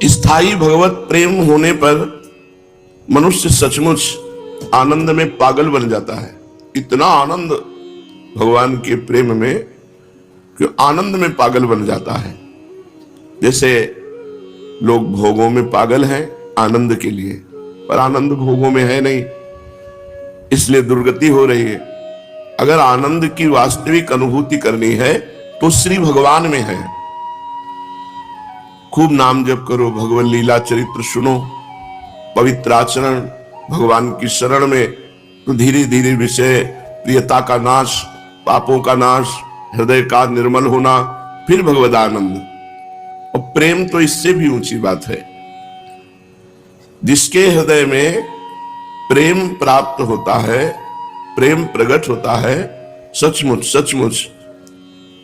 स्थायी भगवत प्रेम होने पर मनुष्य सचमुच आनंद में पागल बन जाता है। इतना आनंद भगवान के प्रेम में कि आनंद में पागल बन जाता है। जैसे लोग भोगों में पागल हैं आनंद के लिए, पर आनंद भोगों में है नहीं, इसलिए दुर्गति हो रही है। अगर आनंद की वास्तविक अनुभूति करनी है तो श्री भगवान में है। खूब नाम जप करो, भगवत लीला चरित्र सुनो, पवित्र आचरण, भगवान की शरण में, तो धीरे धीरे विषय प्रियता का नाश, पापों का नाश, हृदय का निर्मल होना, फिर भगवद आनंद। और प्रेम तो इससे भी ऊंची बात है। जिसके हृदय में प्रेम प्राप्त होता है, प्रेम प्रकट होता है, सचमुच सचमुच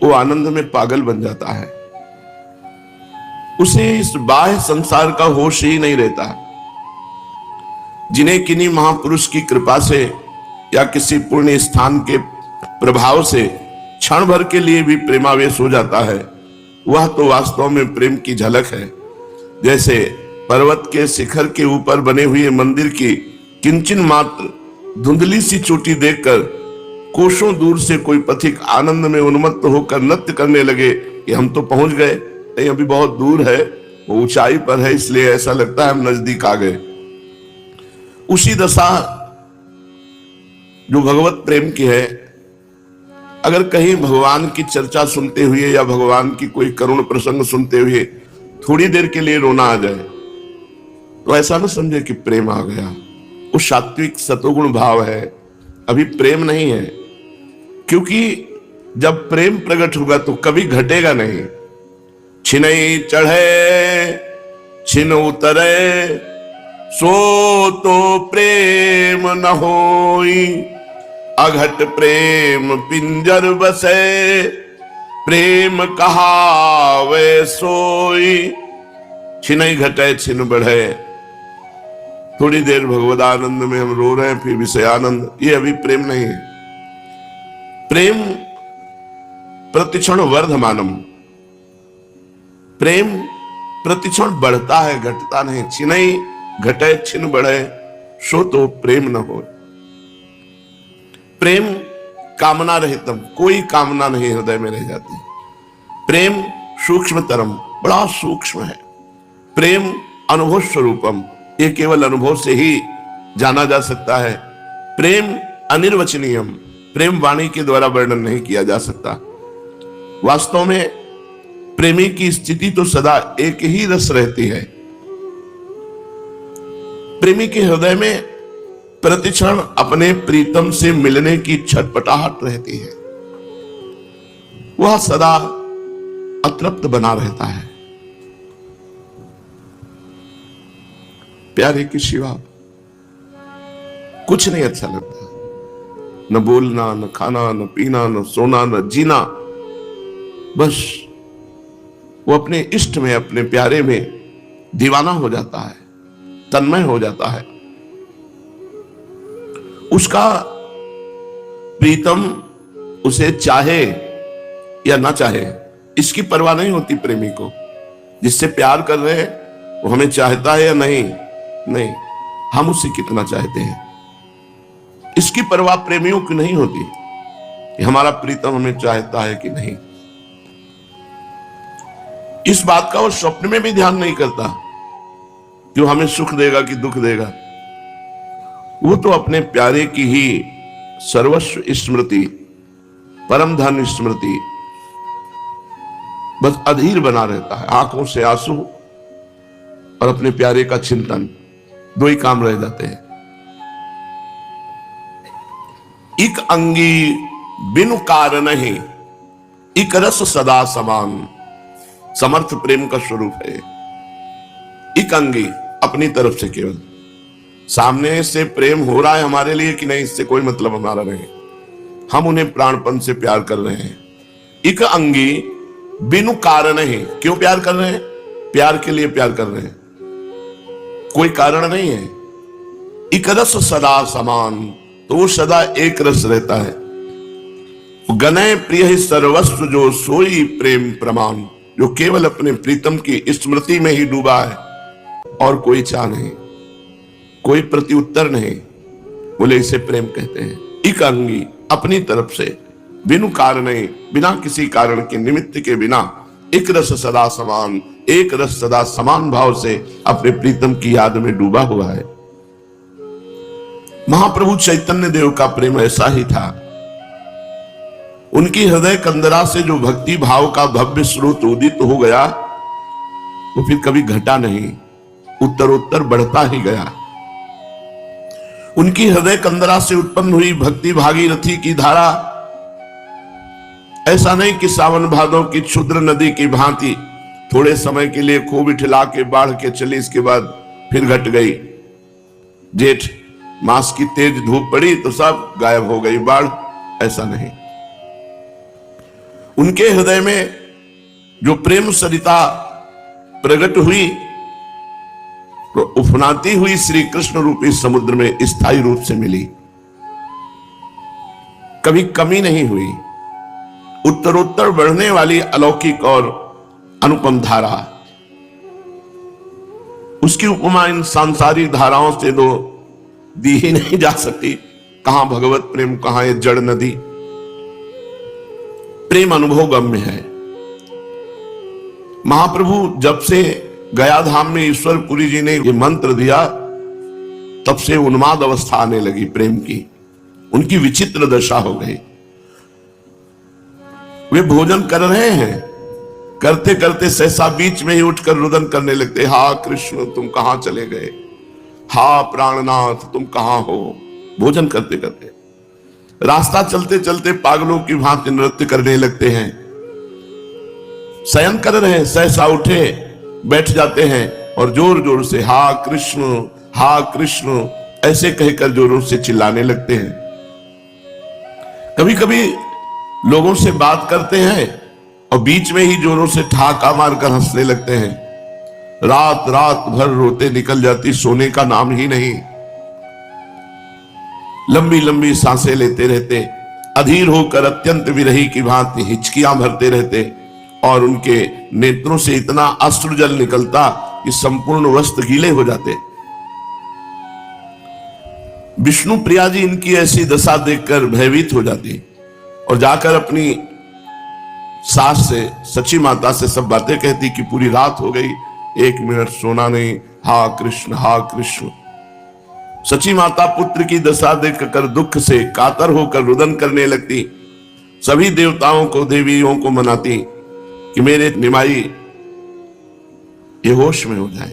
वो आनंद में पागल बन जाता है। उसे इस बाह्य संसार का होश ही नहीं रहता। जिन्हें किन्हीं महापुरुष की कृपा से या किसी पुण्य स्थान के प्रभाव से क्षण भर के लिए भी प्रेमावेश हो जाता है, वह तो वास्तव में प्रेम की झलक है। जैसे पर्वत के शिखर के ऊपर बने हुए मंदिर की किंचन मात्र धुंधली सी चोटी देखकर कोसों दूर से कोई पथिक आनंद में उन्मत्त होकर नृत्य करने लगे कि हम तो पहुंच गए, नहीं अभी बहुत दूर है, वो ऊंचाई पर है, इसलिए ऐसा लगता है हम नजदीक आ गए। उसी दशा जो भगवत प्रेम की है। अगर कहीं भगवान की चर्चा सुनते हुए या भगवान की कोई करुण प्रसंग सुनते हुए थोड़ी देर के लिए रोना आ जाए तो ऐसा ना समझे कि प्रेम आ गया। वो सात्विक सतोगुण भाव है, अभी प्रेम नहीं है। क्योंकि जब प्रेम प्रकट होगा तो कभी घटेगा नहीं। छिनई चढ़े छिन उतरे सो तो प्रेम न होई, अघट प्रेम पिंजर बसे, प्रेम कहावे सोई। छिनई घटे छिन बढ़े, थोड़ी देर भगवद आनंद में हम रो रहे हैं, फिर विषय आनंद, ये अभी प्रेम नहीं है। प्रेम प्रतिक्षण वर्धमानम, प्रेम प्रतिक्षण बढ़ता है, घटता नहीं। छिनई घटे छिन बढ़े सो तो प्रेम न हो। प्रेम कामना रहितम, कोई कामना नहीं हृदय में रह जाती। प्रेम सूक्ष्मतरम, बड़ा सूक्ष्म है। प्रेम अनुभव स्वरूपम, ये केवल अनुभव से ही जाना जा सकता है। प्रेम अनिर्वचनीयम, प्रेम वाणी के द्वारा वर्णन नहीं किया जा सकता। वास्तव में प्रेमी की स्थिति तो सदा एक ही रस रहती है। प्रेमी के हृदय में प्रतिक्षण अपने प्रीतम से मिलने की छटपटाहट रहती है। वह सदा अतृप्त बना रहता है। प्यारे के सिवा कुछ नहीं अच्छा लगता। न बोलना, न खाना, न पीना, न सोना, न जीना। बस वो अपने इष्ट में, अपने प्यारे में दीवाना हो जाता है, तन्मय हो जाता है। उसका प्रीतम उसे चाहे या ना चाहे, इसकी परवाह नहीं होती प्रेमी को। जिससे प्यार कर रहे हैं वो हमें चाहता है या नहीं, नहीं, हम उससे कितना चाहते हैं, इसकी परवाह प्रेमियों की नहीं होती कि हमारा प्रीतम हमें चाहता है कि नहीं। इस बात का वो स्वप्न में भी ध्यान नहीं करता कि वो हमें सुख देगा कि दुख देगा। वो तो अपने प्यारे की ही सर्वस्व स्मृति, परम धन स्मृति बस अधीर बना रहता है। आंखों से आंसू और अपने प्यारे का चिंतन, दो ही काम रह जाते हैं। इक अंगी बिनु कारण ही, इक रस सदा समान, समर्थ प्रेम का स्वरूप है। इक अंगी, अपनी तरफ से केवल, सामने से प्रेम हो रहा है हमारे लिए कि नहीं, इससे कोई मतलब हमारा नहीं। हम उन्हें प्राणपन से प्यार कर रहे हैं। इक अंगी बिनु कारण ही, क्यों प्यार कर रहे हैं? प्यार के लिए प्यार कर रहे हैं, कोई कारण नहीं है। इक रस सदा समान, तो वो सदा एक रस रहता है। गनय प्रिय ही सर्वस्व जो सोई प्रेम प्रमाण, जो केवल अपने प्रीतम की स्मृति में ही डूबा है, और कोई चाह नहीं, कोई प्रत्युत्तर नहीं, बोले इसे प्रेम कहते हैं। एक अंगी अपनी तरफ से बिनु कारण, बिना किसी कारण के निमित्त के बिना एक रस सदा समान, एक रस सदा समान भाव से अपने प्रीतम की याद में डूबा हुआ है। महाप्रभु चैतन्य देव का प्रेम ऐसा ही था। उनकी हृदय कंदरा से जो भक्ति भाव का भव्य स्रोत उदित हो गया, वो फिर कभी घटा नहीं, उत्तरोत्तर बढ़ता ही गया। उनकी हृदय कंदरा से उत्पन्न हुई भक्ति भागीरथी की धारा ऐसा नहीं कि सावन भादों की क्षुद्र नदी की भांति थोड़े समय के लिए खूब ठिला के बाढ़ के चली, इसके बाद फिर घट गई। जेठ मास की तेज धूप पड़ी तो सब गायब हो गई बाढ़, ऐसा नहीं। उनके हृदय में जो प्रेम सरिता प्रकट हुई, तो उफनाती हुई श्री कृष्ण रूपी समुद्र में स्थायी रूप से मिली, कभी कमी नहीं हुई। उत्तरोत्तर बढ़ने वाली अलौकिक और अनुपम धारा, उसकी उपमा इन सांसारिक धाराओं से तो दी ही नहीं जा सकती। कहां भगवत प्रेम, कहां ये जड़ नदी। प्रेम अनुभव गम्य है। महाप्रभु जब से गया धाम में ईश्वरपुरी जी ने ये मंत्र दिया, तब से उन्माद अवस्था आने लगी प्रेम की, उनकी विचित्र दशा हो गई। वे भोजन कर रहे हैं, करते करते सहसा बीच में ही उठकर रुदन करने लगते, हा कृष्ण तुम कहां चले गए, हा प्राणनाथ तुम कहां हो। भोजन करते करते रास्ता चलते चलते पागलों की भांति नृत्य करने लगते हैं। शयन कर रहे हैं, सहसा उठे बैठ जाते हैं और जोर जोर से हा कृष्ण ऐसे कहकर जोरों से चिल्लाने लगते हैं। कभी कभी लोगों से बात करते हैं और बीच में ही जोरों से ठहाका मारकर हंसने लगते हैं। रात रात भर रोते निकल जाती, सोने का नाम ही नहीं। लंबी लंबी सांसें लेते रहते, अधीर होकर अत्यंत विरही की भांति हिचकियां भरते रहते और उनके नेत्रों से इतना अश्रुजल निकलता कि संपूर्ण वस्त्र गीले हो जाते। विष्णु प्रिया जी इनकी ऐसी दशा देखकर भयभीत हो जाती और जाकर अपनी सास से, सची माता से सब बातें कहती कि पूरी रात हो गई, 1 मिनट सोना नहीं, हा कृष्ण हा कृष्ण। सची माता पुत्र की दशा देखकर दुख से कातर होकर रुदन करने लगती। सभी देवताओं को, देवियों को मनाती कि मेरे निमाई ये होश में हो जाए,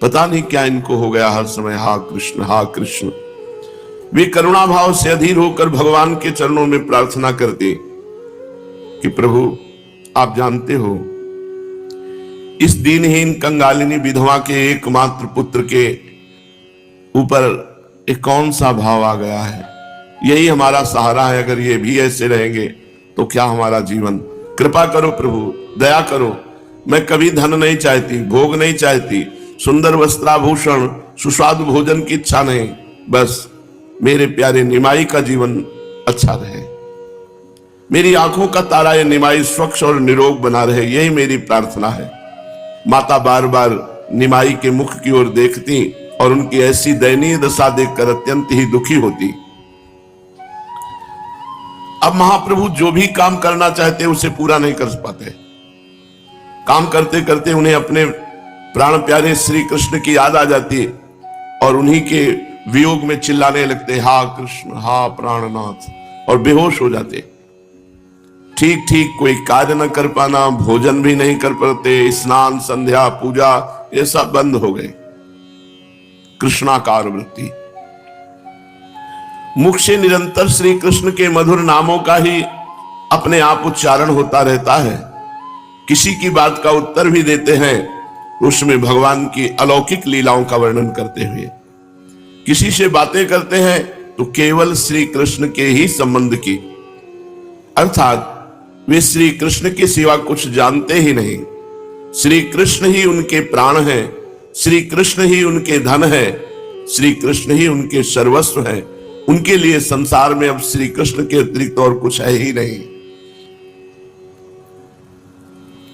पता नहीं क्या इनको हो गया, हर समय हा कृष्ण हा कृष्ण। वे करुणा भाव से अधीर होकर भगवान के चरणों में प्रार्थना करती कि प्रभु आप जानते हो इस दीनहीन कंगालिनी विधवा के एकमात्र पुत्र के ऊपर एक कौन सा भाव आ गया है, यही हमारा सहारा है। अगर ये भी ऐसे रहेंगे तो क्या हमारा जीवन। कृपा करो प्रभु, दया करो। मैं कभी धन नहीं चाहती, भोग नहीं चाहती, सुंदर वस्त्राभूषण, सुस्वादु भोजन की इच्छा नहीं, बस मेरे प्यारे निमाई का जीवन अच्छा रहे, मेरी आंखों का तारा ये निमाई स्वच्छ और निरोग बना रहे, यही मेरी प्रार्थना है। माता बार बार निमाई के मुख की ओर देखती और उनकी ऐसी दयनीय दशा देखकर अत्यंत ही दुखी होती। अब महाप्रभु जो भी काम करना चाहते उसे पूरा नहीं कर पाते। काम करते करते उन्हें अपने प्राण प्यारे श्री कृष्ण की याद आ जाती और उन्हीं के वियोग में चिल्लाने लगते, हा कृष्ण हा प्राणनाथ, और बेहोश हो जाते। ठीक ठीक कोई कार्य न कर पाना, भोजन भी नहीं कर पाते, स्नान संध्या पूजा ये सब बंद हो गए। कृष्णाकार वृत्ति, मुख से निरंतर श्री कृष्ण के मधुर नामों का ही अपने आप उच्चारण होता रहता है। किसी की बात का उत्तर भी देते हैं उसमें भगवान की अलौकिक लीलाओं का वर्णन करते हुए। किसी से बातें करते हैं तो केवल श्री कृष्ण के ही संबंध की, अर्थात वे श्री कृष्ण के सिवा कुछ जानते ही नहीं। श्री कृष्ण ही उनके प्राण हैं, श्री कृष्ण ही उनके धन है, श्री कृष्ण ही उनके सर्वस्व है। उनके लिए संसार में अब श्री कृष्ण के अतिरिक्त और कुछ है ही नहीं।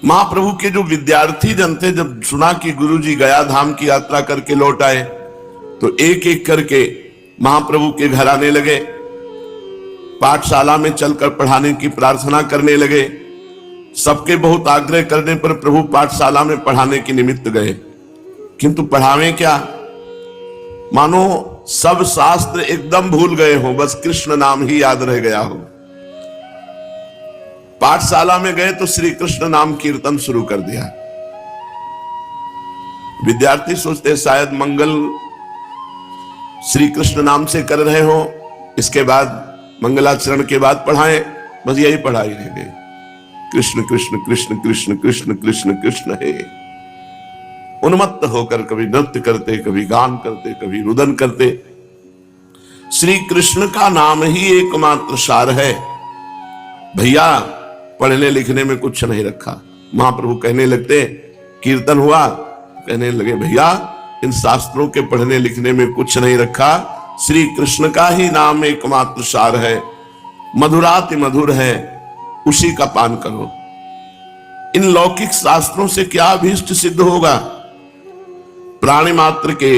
महाप्रभु के जो विद्यार्थी जन थे, जब सुना कि गुरुजी गया धाम की यात्रा करके लौट आए, तो एक एक करके महाप्रभु के घर आने लगे, पाठशाला में चलकर पढ़ाने की प्रार्थना करने लगे। सबके बहुत आग्रह करने पर प्रभु पाठशाला में पढ़ाने के निमित्त गए, किंतु पढ़ावे क्या, मानो सब शास्त्र एकदम भूल गए हो, बस कृष्ण नाम ही याद रह गया हो। पाठशाला में गए तो श्री कृष्ण नाम कीर्तन शुरू कर दिया। विद्यार्थी सोचते शायद मंगल श्री कृष्ण नाम से कर रहे हो, इसके बाद मंगलाचरण के बाद पढ़ाएं, बस यही पढ़ाई रह गई। कृष्ण कृष्ण कृष्ण कृष्ण कृष्ण कृष्ण कृष्ण है। उन्मत्त होकर कभी नृत्य करते, कभी गान करते, कभी रुदन करते। श्री कृष्ण का नाम ही एकमात्र सार है भैया, पढ़ने लिखने में कुछ नहीं रखा। महाप्रभु कहने लगते, कीर्तन हुआ, कहने लगे भैया इन शास्त्रों के पढ़ने लिखने में कुछ नहीं रखा, श्री कृष्ण का ही नाम एकमात्र सार है, मधुराति मधुर है, उसी का पान करो। इन लौकिक शास्त्रों से क्या अभीष्ट सिद्ध होगा? प्राणी मात्र के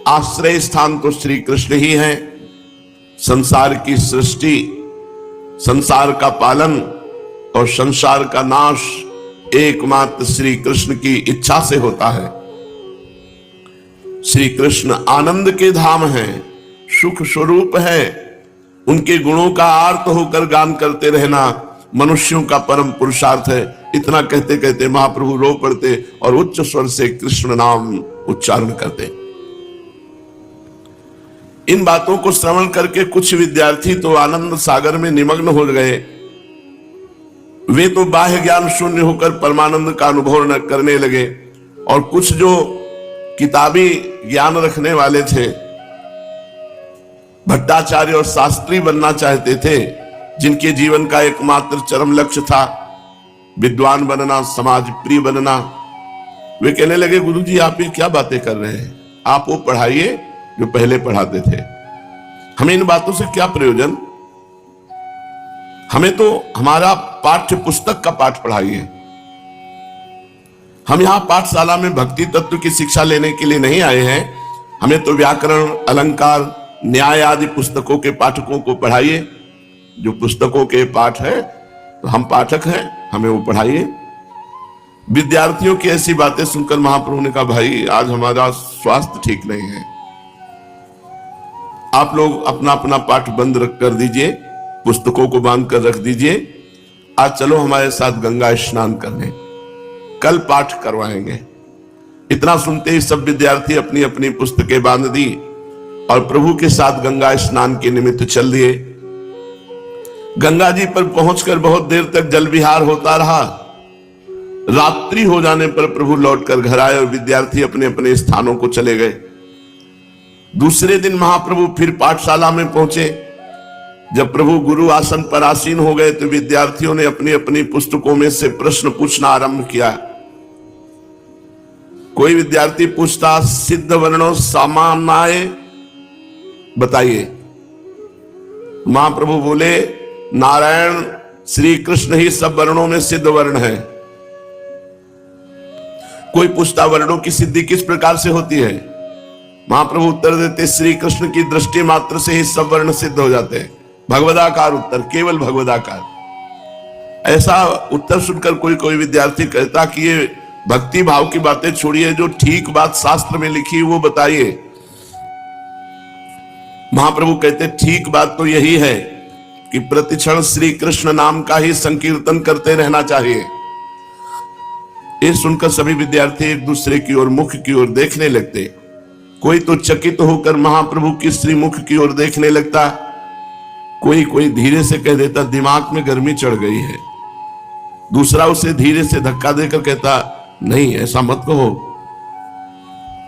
आश्रय स्थान तो श्री कृष्ण ही है। संसार की सृष्टि, संसार का पालन और संसार का नाश एकमात्र श्री कृष्ण की इच्छा से होता है। श्री कृष्ण आनंद के धाम हैं, सुख स्वरूप है। उनके गुणों का आर्त होकर गान करते रहना मनुष्यों का परम पुरुषार्थ है। इतना कहते कहते महाप्रभु रो पड़ते और उच्च स्वर से कृष्ण नाम उच्चारण करते। इन बातों को श्रवण करके कुछ विद्यार्थी तो आनंद सागर में निमग्न हो गए। वे तो बाह्य ज्ञान शून्य होकर परमानंद का अनुभव न करने लगे, और कुछ जो किताबी ज्ञान रखने वाले थे, भट्टाचार्य और शास्त्री बनना चाहते थे, जिनके जीवन का एकमात्र चरम लक्ष्य था विद्वान बनना, समाज प्रिय बनना, वे कहने लगे गुरुजी आप ये क्या बातें कर रहे हैं, आप वो पढ़ाइए जो पहले पढ़ाते थे, हमें इन बातों से क्या प्रयोजन, हमें तो हमारा पाठ्य पुस्तक का पाठ पढ़ाइए। हम यहां पाठशाला में भक्ति तत्व की शिक्षा लेने के लिए नहीं आए हैं, हमें तो व्याकरण, अलंकार, न्याय आदि पुस्तकों के पाठकों को पढ़ाइए। जो पुस्तकों के पाठ है तो हम पाठक हैं, हमें वो पढ़ाइए। विद्यार्थियों की ऐसी बातें सुनकर महाप्रभु ने कहा भाई आज हमारा स्वास्थ्य ठीक नहीं है, आप लोग अपना अपना पाठ बंद कर दीजिए, पुस्तकों को बांध कर रख दीजिए, आज चलो हमारे साथ गंगा स्नान करने, कल पाठ करवाएंगे। इतना सुनते ही सब विद्यार्थी अपनी अपनी पुस्तकें बांध दी और प्रभु के साथ गंगा स्नान के निमित्त चल दिए। गंगा जी पर पहुंचकर बहुत देर तक जल विहार होता रहा। रात्रि हो जाने पर प्रभु लौटकर घर आए और विद्यार्थी अपने अपने स्थानों को चले गए। दूसरे दिन महाप्रभु फिर पाठशाला में पहुंचे। जब प्रभु गुरु आसन पर आसीन हो गए तो विद्यार्थियों ने अपनी अपनी पुस्तकों में से प्रश्न पूछना आरंभ किया। कोई विद्यार्थी पूछता सिद्ध वर्णों सामान्य बताइए। महाप्रभु बोले नारायण श्री कृष्ण ही सब वर्णों में सिद्ध वर्ण है। कोई पूछता वर्णों की सिद्धि किस प्रकार से होती है? महाप्रभु उत्तर देते श्री कृष्ण की दृष्टि मात्र से ही सब वर्ण सिद्ध हो जाते हैं। भगवदाकार उत्तर, केवल भगवदाकार। ऐसा उत्तर सुनकर कोई कोई विद्यार्थी कहता कि ये भक्ति भाव की बातें छोड़िए, जो ठीक बात शास्त्र में लिखी वो बताइए। महाप्रभु कहते ठीक बात तो यही है कि प्रतिक्षण श्री कृष्ण नाम का ही संकीर्तन करते रहना चाहिए। ये सुनकर सभी विद्यार्थी एक दूसरे की ओर, मुख की ओर देखने लगते। कोई तो चकित होकर महाप्रभु की श्रीमुख की ओर देखने लगता, कोई कोई धीरे से कह देता दिमाग में गर्मी चढ़ गई है, दूसरा उसे धीरे से धक्का देकर कहता नहीं ऐसा मत कहो।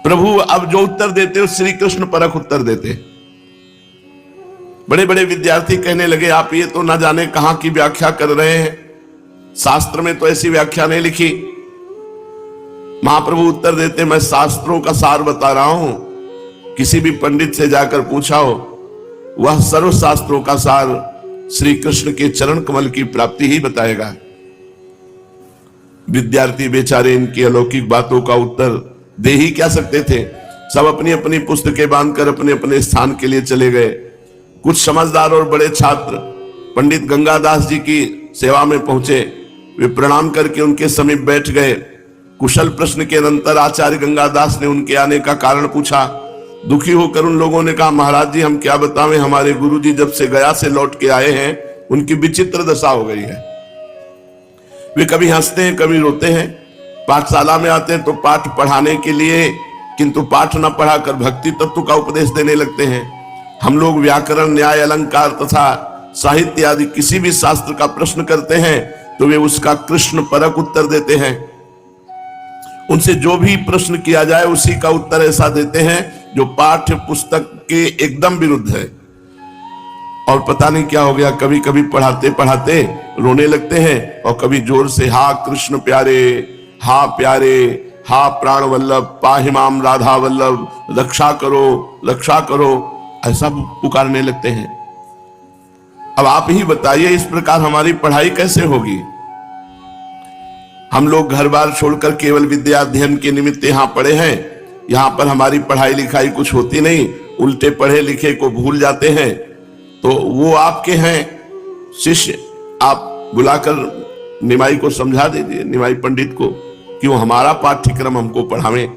प्रभु अब जो उत्तर देते श्री कृष्ण परख उत्तर देते। बड़े बड़े विद्यार्थी कहने लगे आप ये तो ना जाने कहां की व्याख्या कर रहे हैं, शास्त्र में तो ऐसी व्याख्या नहीं लिखी। महाप्रभु उत्तर देते मैं शास्त्रों का सार बता रहा हूं, किसी भी पंडित से जाकर पूछा हो, वह सर्व शास्त्रों का सार श्री कृष्ण के चरण कमल की प्राप्ति ही बताएगा। विद्यार्थी बेचारे इनकी अलौकिक बातों का उत्तर दे ही क्या सकते थे। सब अपनी अपनी पुस्तकें बांधकर अपने अपने स्थान के लिए चले गए। कुछ समझदार और बड़े छात्र पंडित गंगादास जी की सेवा में पहुंचे। वे प्रणाम करके उनके समीप बैठ गए। कुशल प्रश्न के अनंतर आचार्य गंगादास ने उनके आने का कारण पूछा। दुखी होकर उन लोगों ने कहा, महाराज जी हम क्या बतावें, हमारे गुरुजी जब से गया से लौट के आए हैं उनकी विचित्र दशा हो गई है। वे कभी हंसते हैं कभी रोते हैं। पाठशाला में आते हैं तो पाठ पढ़ाने के लिए, किंतु पाठ न पढ़ाकर भक्ति तत्व का उपदेश देने लगते हैं। हम लोग व्याकरण, न्याय, अलंकार तथा साहित्य आदि किसी भी शास्त्र का प्रश्न करते हैं तो वे उसका कृष्ण परक उत्तर देते हैं। उनसे जो भी प्रश्न किया जाए उसी का उत्तर ऐसा देते हैं जो पाठ्य पुस्तक के एकदम विरुद्ध है। और पता नहीं क्या हो गया, कभी कभी पढ़ाते पढ़ाते रोने लगते हैं और कभी जोर से हा कृष्ण प्यारे, हा प्यारे, हा प्राण वल्लभ, पाहिमाम राधा वल्लभ, रक्षा करो, ऐसा पुकारने लगते हैं। अब आप ही बताइए इस प्रकार हमारी पढ़ाई कैसे होगी। हम लोग घर बार छोड़कर केवल विद्या अध्ययन के निमित्त यहाँ पड़े हैं। यहाँ पर हमारी पढ़ाई लिखाई कुछ होती नहीं, उल्टे पढ़े लिखे को भूल जाते हैं। तो वो आपके हैं शिष्य, आप बुलाकर निमाई को समझा दीजिए, निमाई पंडित को, कि वो हमारा पाठ्यक्रम हमको पढ़ावें।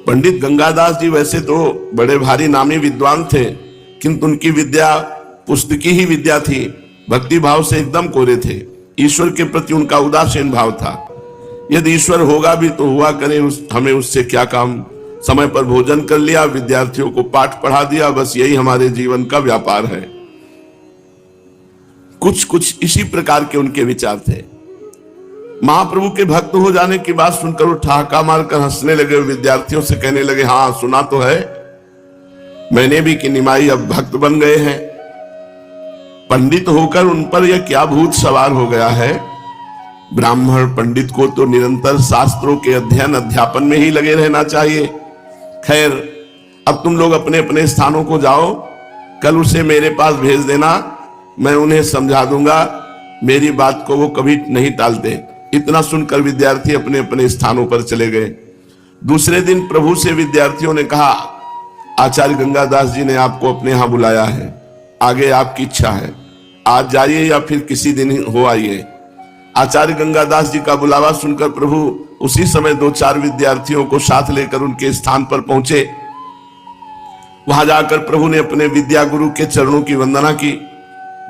पंडित गंगादास जी वैसे तो बड़े भारी नामी विद्वान थे, किंतु उनकी विद्या पुस्तकी ही विद्या थी। भक्ति भाव से एकदम कोरे थे। ईश्वर के प्रति उनका उदासीन भाव था। यदि ईश्वर होगा भी तो हुआ करे, हमें उससे क्या काम। समय पर भोजन कर लिया, विद्यार्थियों को पाठ पढ़ा दिया, बस यही हमारे जीवन का व्यापार है। कुछ इसी प्रकार के उनके विचार थे। महाप्रभु के भक्त हो जाने की बात सुनकर वो ठहाका मारकर हंसने लगे। विद्यार्थियों से कहने लगे, हाँ सुना तो है मैंने भी कि निमाई अब भक्त बन गए हैं। पंडित होकर उन पर यह क्या भूत सवार हो गया है। ब्राह्मण पंडित को तो निरंतर शास्त्रों के अध्ययन अध्यापन में ही लगे रहना चाहिए। खैर, अब तुम लोग अपने अपने स्थानों को जाओ, कल उसे मेरे पास भेज देना, मैं उन्हें समझा दूंगा। मेरी बात को वो कभी नहीं टालते। इतना सुनकर विद्यार्थी अपने अपने स्थानों पर चले गए। दूसरे दिन प्रभु से विद्यार्थियों ने कहा, आचार्य गंगादास जी ने आपको अपने यहां बुलाया है, आगे आपकी इच्छा है, आज जाइए या फिर किसी दिन हो आइए। आचार्य गंगादास जी का बुलावा सुनकर प्रभु उसी समय 2-4 विद्यार्थियों को साथ लेकर उनके स्थान पर पहुंचे। वहां जाकर प्रभु ने अपने विद्या गुरु के चरणों की वंदना की।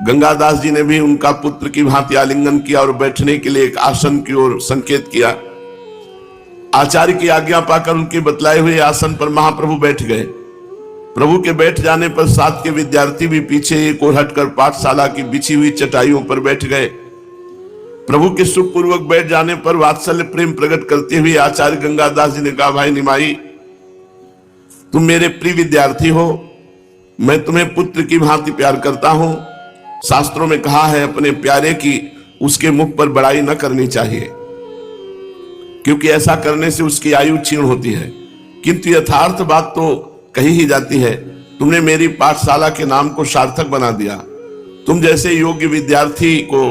गंगादास जी ने भी उनका पुत्र की भांति आलिंगन किया और बैठने के लिए एक आसन की ओर संकेत किया। आचार्य की आज्ञा पाकर उनके बतलाए हुए आसन पर महाप्रभु बैठ गए। प्रभु के बैठ जाने पर साथ के विद्यार्थी भी पीछे एक ओर हटकर पाठशाला की बिछी हुई चटाइयों पर बैठ गए। प्रभु के सुखपूर्वक बैठ जाने पर वात्सल्य प्रेम प्रकट करते हुए आचार्य गंगादास जी ने कहा, भाई निमाई, तुम मेरे प्रिय विद्यार्थी हो, मैं तुम्हें पुत्र की भांति प्यार करता हूं। शास्त्रों में कहा है अपने प्यारे की उसके मुख पर बड़ाई न करनी चाहिए, क्योंकि ऐसा करने से उसकी आयु क्षीण होती है। किंतु यथार्थ बात तो कही ही जाती है। तुमने मेरी पाठशाला के नाम को सार्थक बना दिया। तुम जैसे योग्य विद्यार्थी को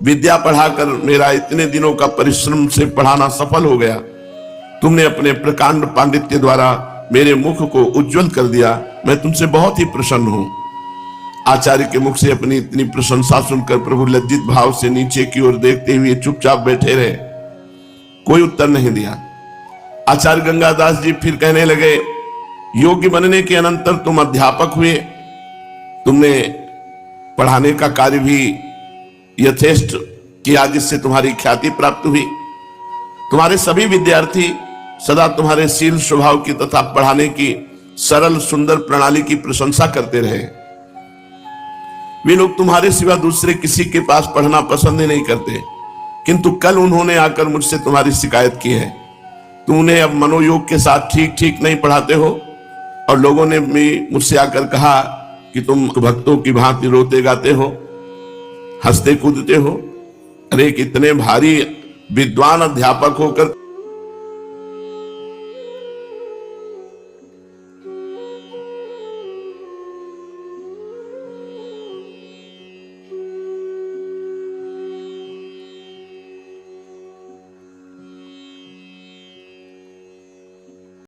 विद्या पढ़ाकर मेरा इतने दिनों का परिश्रम से पढ़ाना सफल हो गया। तुमने अपने प्रकांड पांडित्य द्वारा मेरे मुख को उज्जवल कर दिया। मैं तुमसे बहुत ही प्रसन्न हूं। आचार्य के मुख से अपनी इतनी प्रशंसा सुनकर प्रभु लज्जित भाव से नीचे की ओर देखते हुए चुपचाप बैठे रहे, कोई उत्तर नहीं दिया। आचार्य गंगादास जी फिर कहने लगे, योग्य बनने के अनंतर तुम अध्यापक हुए। तुमने पढ़ाने का कार्य भी यथेष्ट किया, जिससे तुम्हारी ख्याति प्राप्त हुई। तुम्हारे सभी विद्यार्थी सदा तुम्हारे शील स्वभाव की तथा पढ़ाने की सरल सुंदर प्रणाली की प्रशंसा करते रहे। वे लोग तुम्हारे सिवा दूसरे किसी के पास पढ़ना पसंद ही नहीं करते, किंतु कल उन्होंने आकर मुझसे तुम्हारी शिकायत की है। तुम उन्हें अब मनोयोग के साथ ठीक नहीं पढ़ाते हो, और लोगों ने भी मुझसे आकर कहा कि तुम भक्तों की भांति रोते गाते हो, हंसते कूदते हो। अरे कितने भारी विद्वान अध्यापक होकर